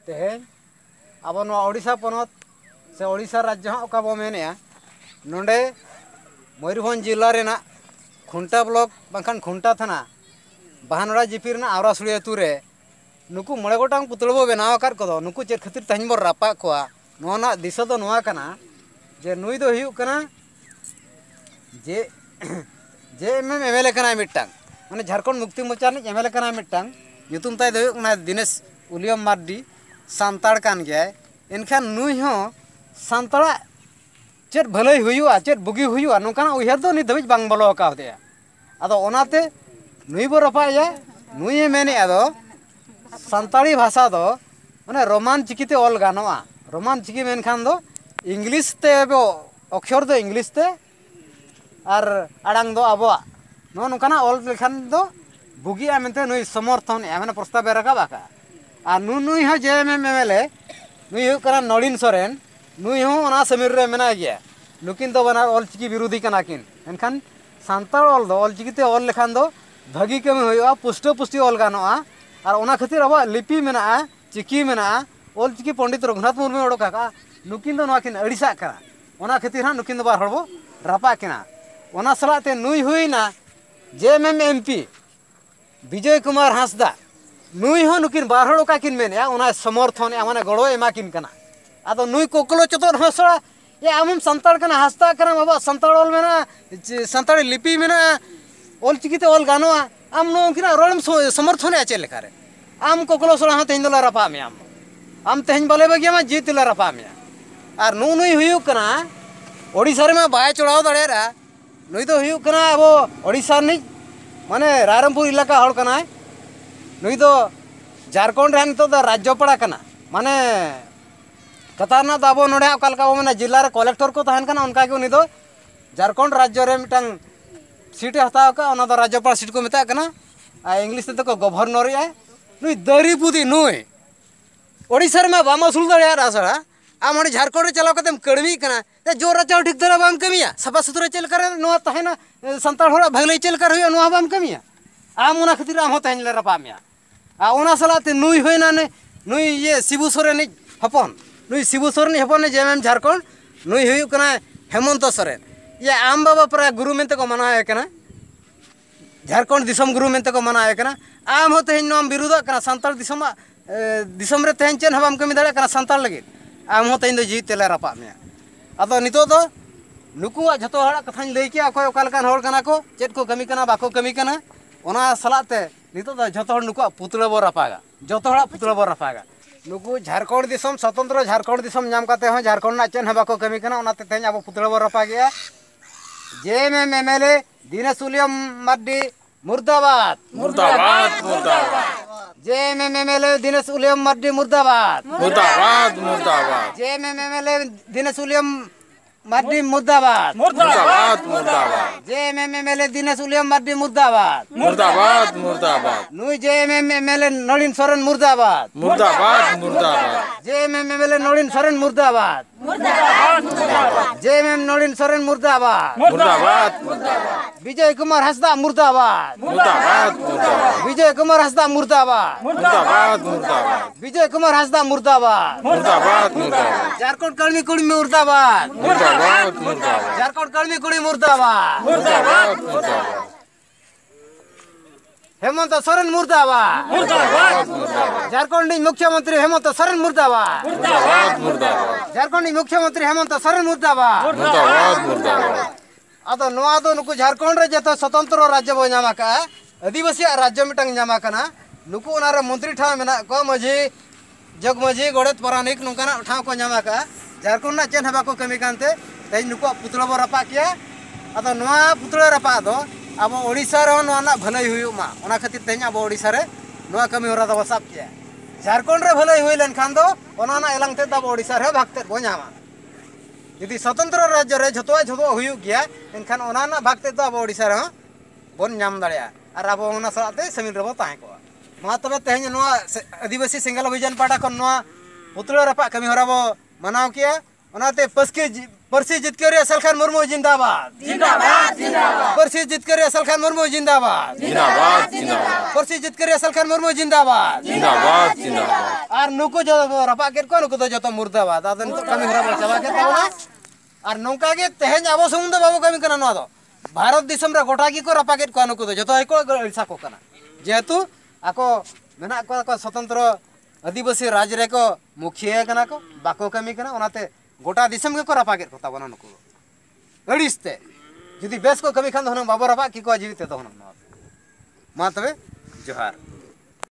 तेहें अब ओडिशा पनत से ओडिशा राज्य हाँ बो मेने नोंडे मयूरभंज जिला रेना खुंटा ब्लॉक बांखान खुंटा थाना बहानड़ा जीपी रेना आवरासुड़ी अतु रे नुकु मोड़े गोटांग पुतला बो बनाव आकाद कोदो नुकु चेद खातिर तेहें बो रापा कोआ नोना दिशा दो नोआ कना जे नुई दो हुयुग कना जे जे एमएलए कना मिट्टांग माने झारखंड मुक्ति मोर्चा नि एमएलए कना मिट्टांग nyutum tay do na Dinesh Uliam Mardi santar kan gaya enkan nui ho santara chet bhalai huyua chet bugi huyua nongkana uyhar do ni dhabij bang bolo ka hode ado onate nui bo rapa ya nui mene ado santari bhasha do mane roman chiki te ol ganoa roman chiki men khan do english te bo अक्षर दो English ते और आड़ांग दो अब नौकना all लेखान दो बुगिया मेनते नुई समर्थन एमन प्रस्ताव रखा बाका और नुई हो जे एमएलए नुई हो करा नलिन सोरेन नुई हो ओना समीर रे मेना गया नुकिन तो बना ऑल चिकी विरोधी कना किन एनखान सांताल ऑल दो ऑल चिकी ते ऑल लेखान दो भागी कमी होया पुष्टो पुष्टि ऑल गानोआ और ओना खातिर अब लिपि मेना चिकी मेना ऑल चिकी पंडित रघुनाथ मुर्मू ओडोका का नुकिन दो नोकिन अड़िसा करा ओना खातिर हां नुकिन दो बार हड़बो रापा किना ओना सलाते नुई हुईना जेएमएम एमपी विजय कुमार हांसदा नुई हो नुकिन बार हड़ का किन मेने ओना समर्थन माने गड़ो एमा किन कना आदो नुई कोकलो चतोर हसड़ा ये आमम संताल कना हांसदा कना बाबा संताल ऑल मेना संताली लिपि मेना ऑल चिकिते ऑल गानोआ आम नो किना रोलम समर्थन आचे लेखारे आम कोकलो सड़ा हां तेहिन दोला रपा मे आम तेहिन बले बगिया मा जीत ला रपा मे और नुई हुयुग कना ओडिसा रे मा बाय चढ़ाव दड़ेरा नुई दो हुयुग कना अब ओडिसा नि माने रायरंगपुर इलाका हड़ कना नुई दो झारखंड रे नितो द राज्यपाल कना माने कतारना द अब नोडे अकालका माने जिल्ला रे कलेक्टर को तहन कना उनका के उनी दो झारखंड राज्य रे मिटंग सीट हताव का ओना दो राज्यपाल सीट को मेता कना आ इंग्लिश ते को गवर्नर या नुई दरी बुदी नुई ओडिसा रे मा बामा सुल दड़े रासड़ा आम हमें झारखंड रे चलाव कते कड़मी कना ते जोरा चाव ठीक तरह बाम कमिया सफा सुथरा चल करे नो तहेना संताल होड़ा भगले चल कर हुई नो बाम कमिया आम ओना खातिर आम तहेन ले रपामिया आ ओना सलाते नुई होइना ने नुई ये शिबू सोरेन हपन नुई शिबू सोरेन हपन ने जेएमएम झारखंड नुई हुई कना हेमंत सोरेन ये आम बाबा प्रा गुरु मेनते को मनाए कना झारखंड दिसम गुरु मेनते को मनाए कना आम हो तहेन नो विरोध कना संताल दिसम दिसम रे तहेन चेन हबाम कमी दाड़े कना संताल लगे आम हो तहेन दो जीत तेले रपा मे अदो नितो दो नुकुआ जतो हड़ा कथान लई के अकोय ओकालकान होड़ कना को चेद को कमी कना बाको कमी कना ओना सलाते नितो दो जतो हड़ नुकुआ पुतला बो रपागा जतो हड़ा पुतला बो रपागा नुकु झारखंड दिसम स्वतंत्र झारखंड दिसम नाम काते हो झारखंड ना चेन बाको कमी कना ओना ते तेन अब पुतला बो रपा गया जेएमएम एमएलए दिनेश उलियम मार्डी मुर्दाबाद मुर्दाबाद मुर्दाबाद जेएमएम एमएलए दिनेश उलियम मार्डी मुर्दाबाद मुर्दाबाद मुर्दाबाद जेएमएम एमएलए दिनेश उलियम मार्डी मुर्दाबाद मुर्दाबाद मुर्दाबाद जेएमएम एमएलए दिनेश उलियम मार्डी मुर्दाबाद मुर्दाबाद मुर्दाबाद नुई जेएमएम एमएलए नलिन सोरेन मुर्दाबाद मुर्दाबाद मुर्दाबाद जेएमएम एमएलए नलिन सोरेन मुर्दाबाद जेएमएम नलिन सोरेन मुर्दाबाद मुर्दाबाद मुर्दाबाद विजय कुमार हांसदा मुर्दाबाद मुर्दाबाद मुर्दाबाद विजय कुमार हांसदा मुर्दाबाद मुर्दाबाद मुर्दाबाद विजय कुमार हांसदा मुर्दाबाद मुर्दाबाद मुर्दाबाद झारखंड कर्मी कुड़ी मुर्दाबाद मुर्दाबाद मुर्दाबाद झारखंड कर्मी कुड़ी मुर्दाबाद मुर्दाबाद मुर्दाबाद हेमंत सोरेन मुर्दाबाद मुर्दाबाद मुर्दाबाद झारखंड मुख्यमंत्री हेमंत सोरेन मुर्दाबाद मुर्दाबाद मुर्दाबाद झारखंड मुख्यमंत्री हेमंत सोरेन मुर्दाबाद मुर्दाबाद मुर्दाबाद अदो नोआ दो नुकु झारखंड रे जतो स्वतंत्र राज्य बो नामा का आदिवासी राज्य मिटंग नामा कना नुकु ओनारे मंत्री ठा मेना को मझी जगमझी गोड़ेत परानिक नोकाना ठाव को नामा का झारखंड ना चेन हबा को कमी कानते तै नुकु पुतला बो रपा किया अदो नोआ पुतला रपा दो अब ओडिसा रे नोआ ना भलाई हुयु मा ओना खातिर तै अब ओडिसा रे नोआ कमी होरा दो साब किया झारखंड रे भलाई हुई लेन खान दो ओना ना एलंग ते दब ओडिसा रे भागते बो नामा यदि स्वतंत्र राज्य रे झतो झतो हुयु गया एनखान ओना ना भागते दब ओडिसा रे बोन नाम दाड़िया और अब ओना सलाते समीर रे बो ताहे को मा तबे तेहन नोआ आदिवासी सिंगल अभियान पाटा कोन नोआ पुतला रपा कमी होरा बो मनाव किया ओनाते परसी जितकर सलखान मुर्मू जिंदाबाद जिंदाबाद जिंदाबाद परसी जितकर सलखान मुर्मू जिंदाबाद जिंदाबाद जिंदाबाद परसी जितकर सलखान मुर्मू जिंदाबाद जिंदाबाद जिंदाबाद और नुको जो रपा के को नुको तो जो मुर्दाबाद आदन तो कमी हरा चला के तावना और नौका के तेहन अब सुमुंद बाबू कमी कना नो दो भारत दिसम रे गोटा की को रपा के को नुको तो जो तो इसा को कना जेतु आको मेना को स्वतंत्र आदिवासी राज रे को मुखिया कना को बाको कमी कना ओनाते गोटा दिसम के को रपा के को तावना नुको अड़िसते जुदी बेस को कमी खान तो हम बाबू रपा की को जीवित तो हम मा तबे जोहार।